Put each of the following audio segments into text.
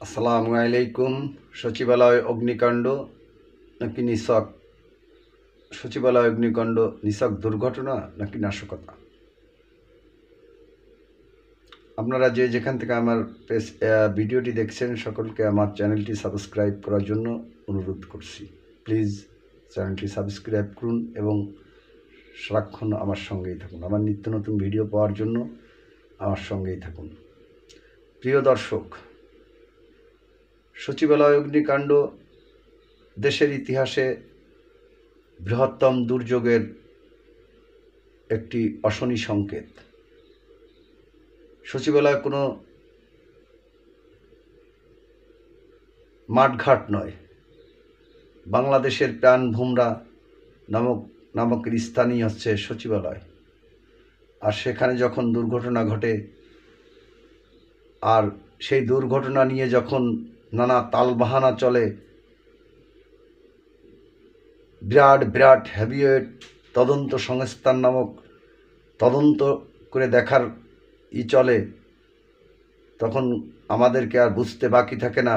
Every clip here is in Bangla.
আসসালামু আলাইকুম। সচিবালয় অগ্নিকাণ্ড নাকি নিছক সচিবালয় অগ্নিকাণ্ড নিছক দুর্ঘটনা নাকি নাশকতা? আপনারা যে যেখান থেকে আমার ভিডিওটি দেখছেন সকলকে আমার চ্যানেলটি সাবস্ক্রাইব করার জন্য অনুরোধ করছি। প্লিজ চ্যানেলটি সাবস্ক্রাইব করুন এবং সারাক্ষণ আমার সঙ্গেই থাকুন। আমার নিত্য নতুন ভিডিও পাওয়ার জন্য আমার সঙ্গেই থাকুন। প্রিয় দর্শক, সচিবালয় অগ্নিকাণ্ড দেশের ইতিহাসে বৃহত্তম দুর্যোগের একটি অশনি সংকেত। সচিবালয় কোনো মাঠঘাট নয়, বাংলাদেশের প্রাণভোমরা নামক স্থানই হচ্ছে সচিবালয়। আর সেখানে যখন দুর্ঘটনা ঘটে, আর সেই দুর্ঘটনা নিয়ে যখন নানা তালবাহানা চলে, বিরাট বিরাট হেভিওয়েট তদন্ত সংস্থান নামক তদন্ত করে দেখার চলে, তখন আমাদেরকে আর বুঝতে বাকি থাকে না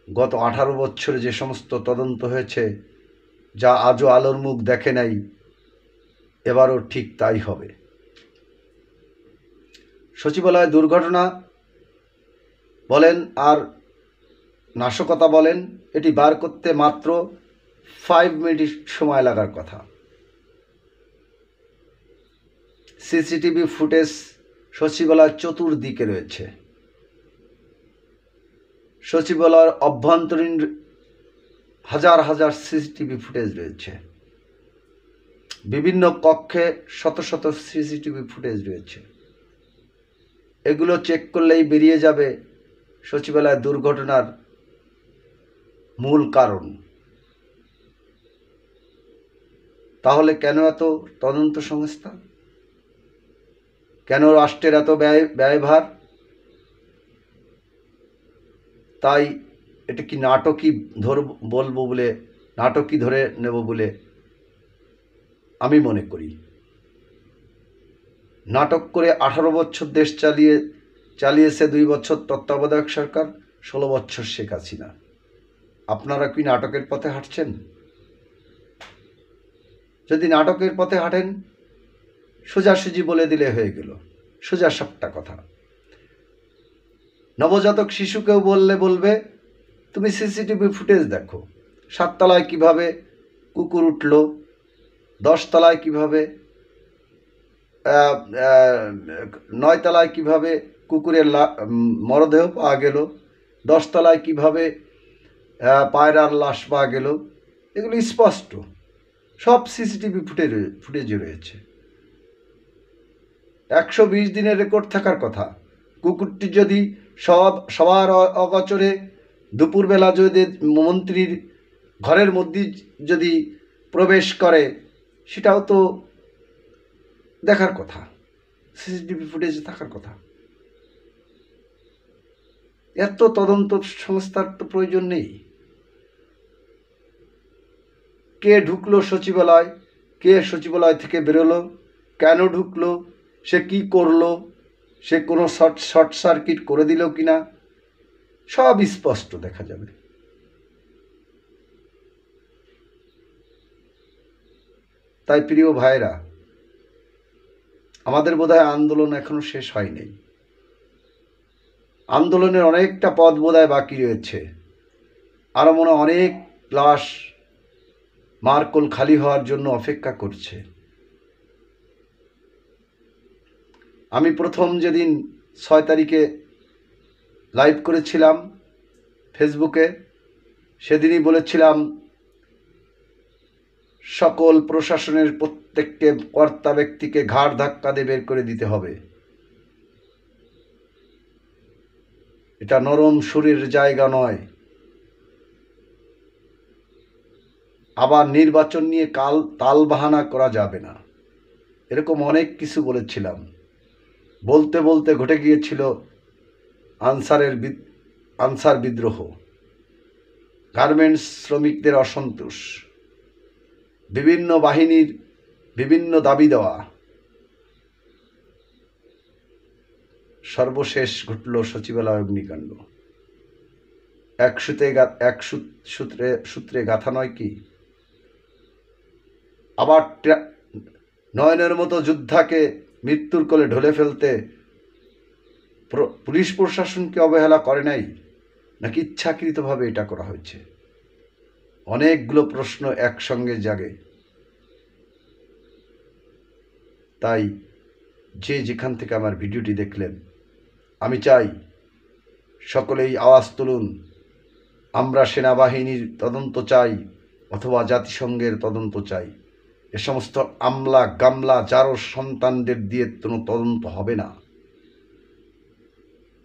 গত 18 বছরে যে সমস্ত তদন্ত হয়েছে, যা আজও আলোর মুখ দেখে নাই, এবারও ঠিক তাই হবে। সচিবালয় দুর্ঘটনা বলেন আর নাশকতা বলেন, এটি বার করতে মাত্র 5 মিনিট সময় লাগার কথা। সিসিটিভি ফুটেজ সচিবালয়ের চতুর্দিকে রয়েছে। সচিবালয়ের অভ্যন্তরীণ হাজার হাজার সিসিটিভি ফুটেজ রয়েছে। বিভিন্ন কক্ষে শত শত সিসিটিভি ফুটেজ রয়েছে। এগুলো চেক করলেই বেরিয়ে যাবে সচিবালয় দুর্ঘটনার মূল কারণ। তাহলে কেন এত তদন্ত সংস্থা? কেন রাষ্ট্রের এত ব্যয়ভার? তাই এটা কি নাটকই নাটকই ধরে নেব বলে আমি মনে করি। নাটক করে 18 বছর দেশ চালিয়েছে 2 বছর তত্ত্বাবধায়ক সরকার, 16 বছর শেখ হাসিনা। আপনারা কি নাটকের পথে হাঁটছেন? যদি নাটকের পথে হাঁটেন, সোজাসুজি বলে দিলে হয়ে গেল, সোজা সাপটা কথা। নবজাতক শিশুকেও বলবে তুমি সিসিটিভি ফুটেজ দেখো, 7 তলায় কীভাবে কুকুর উঠল, 10 তলায় কীভাবে 9 তলায় কীভাবে কুকুরের মরদেহ পাওয়া গেল, 10 তলায় কীভাবে পায়রার লাশ পাওয়া গেল, এগুলো স্পষ্ট, সব সিসিটিভি ফুটেজে রয়েছে। 120 দিনের রেকর্ড থাকার কথা। কুকুরটি যদি সবার অগোচরে দুপুরবেলা যদি মন্ত্রীর ঘরের মধ্যে যদি প্রবেশ করে, সেটাও তো দেখার কথা, সিসিটিভি ফুটেজে থাকার কথা। এত তদন্ত সংস্থার তো প্রয়োজন নেই। কে ঢুকলো সচিবালয়, কে সচিবালয় থেকে বেরোলো, কেন ঢুকলো, সে কি করলো, সে কোনো শর্ট সার্কিট করে দিল কিনা, সব স্পষ্ট দেখা যাবে। তাই প্রিয় ভাইরা, আমাদের বোধহয় আন্দোলন এখনো শেষ হয়নি। আন্দোলনের অনেকটা পথ বোধহয় বাকি রয়েছে। আরও মনে অনেক লাশ মারকোল খালি হওয়ার জন্য অপেক্ষা করছে। আমি প্রথম যেদিন 6 তারিখে লাইভ করেছিলাম ফেসবুকে, সেদিনই বলেছিলাম সকল প্রশাসনের প্রত্যেককে কর্তা ব্যক্তিকে ঘাড় ধাক্কা দিয়ে বের করে দিতে হবে। এটা নরম শরীরের জায়গা নয়। আবার নির্বাচন নিয়ে তাল বাহানা করা যাবে না, এরকম অনেক কিছু বলেছিলাম। বলতে বলতে ঘটে গিয়েছিল আনসার বিদ্রোহ, গার্মেন্টস শ্রমিকদের অসন্তোষ, বিভিন্ন বাহিনীর বিভিন্ন দাবি দেওয়া, সর্বশেষ ঘটল সচিবালয় অগ্নিকাণ্ড। এক সূত্রে সূত্রে গাথা নয় কি? আবার নয়নের মতো যোদ্ধাকে মৃত্যুর কোলে ঢলে ফেলতে পুলিশ প্রশাসনকে অবহেলা করে নাই, নাকি ইচ্ছাকৃতভাবে এটা করা হয়েছে? অনেকগুলো প্রশ্ন একসঙ্গে জাগে। তাই যেখান থেকে আমার ভিডিওটি দেখলেন, আমি চাই সকলেই আওয়াজ তুলুন। আমরা সেনাবাহিনীর তদন্ত চাই অথবা জাতিসংঘের তদন্ত চাই। এ সমস্ত আমলা গামলা জারো সন্তানদের দিয়ে কোনো তদন্ত হবে না।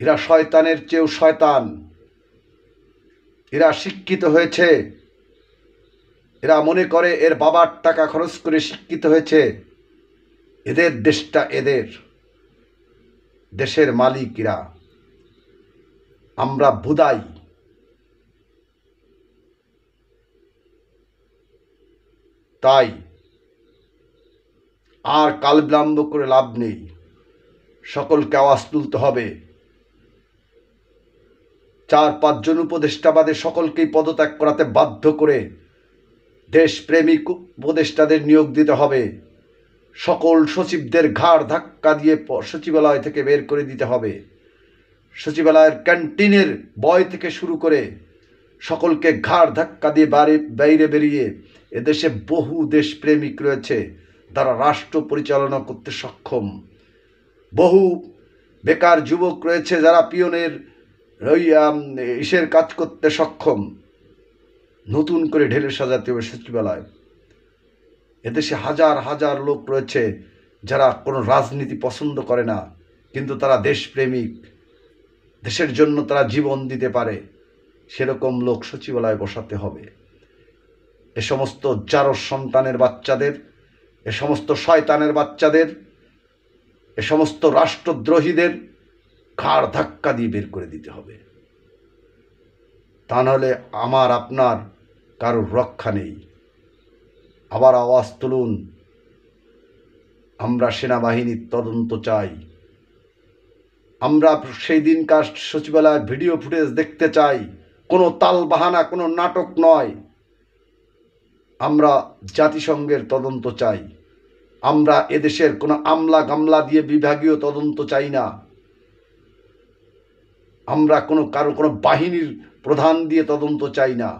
এরা শয়তানের চেয়েও শয়তান। এরা শিক্ষিত হয়েছে, এরা মনে করে এর বাবার টাকা খরচ করে শিক্ষিত হয়েছে। এদের দেশটা এদের, দেশের মালিক এরা। আমরা বুদাই। তাই আর কাল বিলম্ব করে লাভ নেই, সকলকে আওয়াজ তুলতে হবে। 4-5 জন উপদেষ্টা বাদে সকলকেই পদত্যাগ করাতে বাধ্য করে দেশপ্রেমিক উপদেষ্টাদের নিয়োগ দিতে হবে। সকল সচিবদের ঘাড় ধাক্কা দিয়ে সচিবালয় থেকে বের করে দিতে হবে। সচিবালয়ের ক্যান্টিনের বয় থেকে শুরু করে সকলকে ঘাড় ধাক্কা দিয়ে বাইরে বেরিয়ে, এদেশে বহু দেশপ্রেমিক রয়েছে তারা রাষ্ট্র পরিচালনা করতে সক্ষম। বহু বেকার যুবক রয়েছে যারা পিয়নের ইসের কাজ করতে সক্ষম। নতুন করে ঢেলে সাজাতে হবে সচিবালয়। এদেশে হাজার হাজার লোক রয়েছে যারা কোনো রাজনীতি পছন্দ করে না, কিন্তু তারা দেশপ্রেমিক, দেশের জন্য তারা জীবন দিতে পারে। সেরকম লোক সচিবালয়ে বসাতে হবে। এ সমস্ত জারো সন্তানের বাচ্চাদের, এ সমস্ত শয়তানের বাচ্চাদের, এ সমস্ত রাষ্ট্রদ্রোহীদের ঘাড় ধাক্কা দিয়ে বের করে দিতে হবে। তা নাহলে আমার আপনার কারোর রক্ষা নেই। আবার আওয়াজ তুলুন। আমরা সেনাবাহিনীর তদন্ত চাই। আমরা সেই দিনকার সচিবালয়ের ভিডিও ফুটেজ দেখতে চাই। কোনো তাল বাহানা, কোনো নাটক নয়। আমরা জাতিসংঘের তদন্ত চাই। আমরা এদেশের কোনো আমলা গামলা দিয়ে বিভাগীয় তদন্ত চাই না। আমরা কোনো বাহিনীর প্রধান দিয়ে তদন্ত চাই না।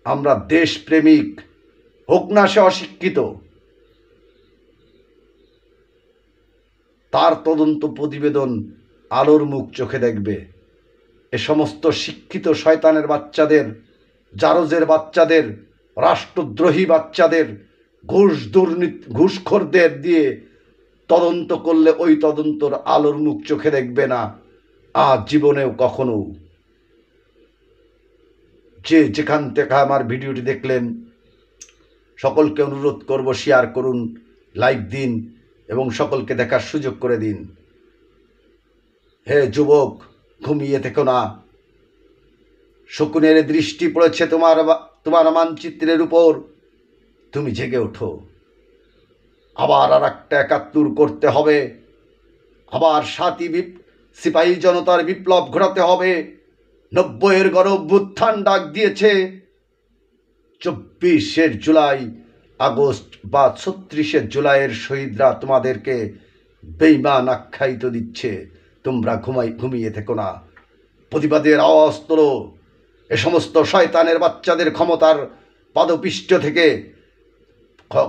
আমরা দেশপ্রেমিক, হোক না সে অশিক্ষিত, তার তদন্ত প্রতিবেদন আলোর মুখ চোখে দেখবে। এ সমস্ত শিক্ষিত শয়তানের বাচ্চাদের, জারজের বাচ্চাদের, রাষ্ট্রদ্রোহী বাচ্চাদের, ঘুষখোরদের দিয়ে তদন্ত করলে ওই তদন্তর আলোর মুখ চোখে দেখবে না আজ জীবনেও কখনো। যেখান থেকে আমার ভিডিওটি দেখলেন সকলকে অনুরোধ করব, শেয়ার করুন, লাইক দিন এবং সকলকে দেখার সুযোগ করে দিন। হে যুবক, ঘুমিয়ে থেকো না। শকুনের দৃষ্টি পড়েছে তোমার মানচিত্রের উপর, তুমি জেগে ওঠো। আবার আর একটা 71 করতে হবে। আবার সিপাহী জনতার বিপ্লব ঘটাতে হবে। 90-এর গণ অভ্যুত্থান ডাক দিয়েছে। 24শে জুলাই, আগস্ট বা 36শে জুলাইয়ের শহীদরা তোমাদেরকে বেঈমান আখ্যায়িত দিচ্ছে। তোমরা ঘুমিয়ে থেকো না, প্রতিবাদের আওয়াজ তোলো। এ সমস্ত শয়তানের বাচ্চাদের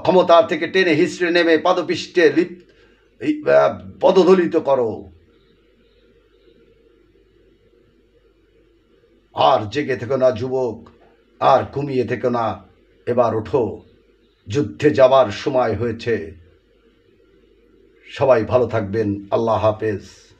ক্ষমতা থেকে টেনে হিসড়ে নেমে পাদপৃষ্ঠে পদদলিত করো। আর জেগে থেকো না যুবক, আর ঘুমিয়ে থেকো না। এবার ওঠো, যুদ্ধে যাবার সময় হয়েছে। সবাই ভালো থাকবেন। আল্লাহ হাফেজ।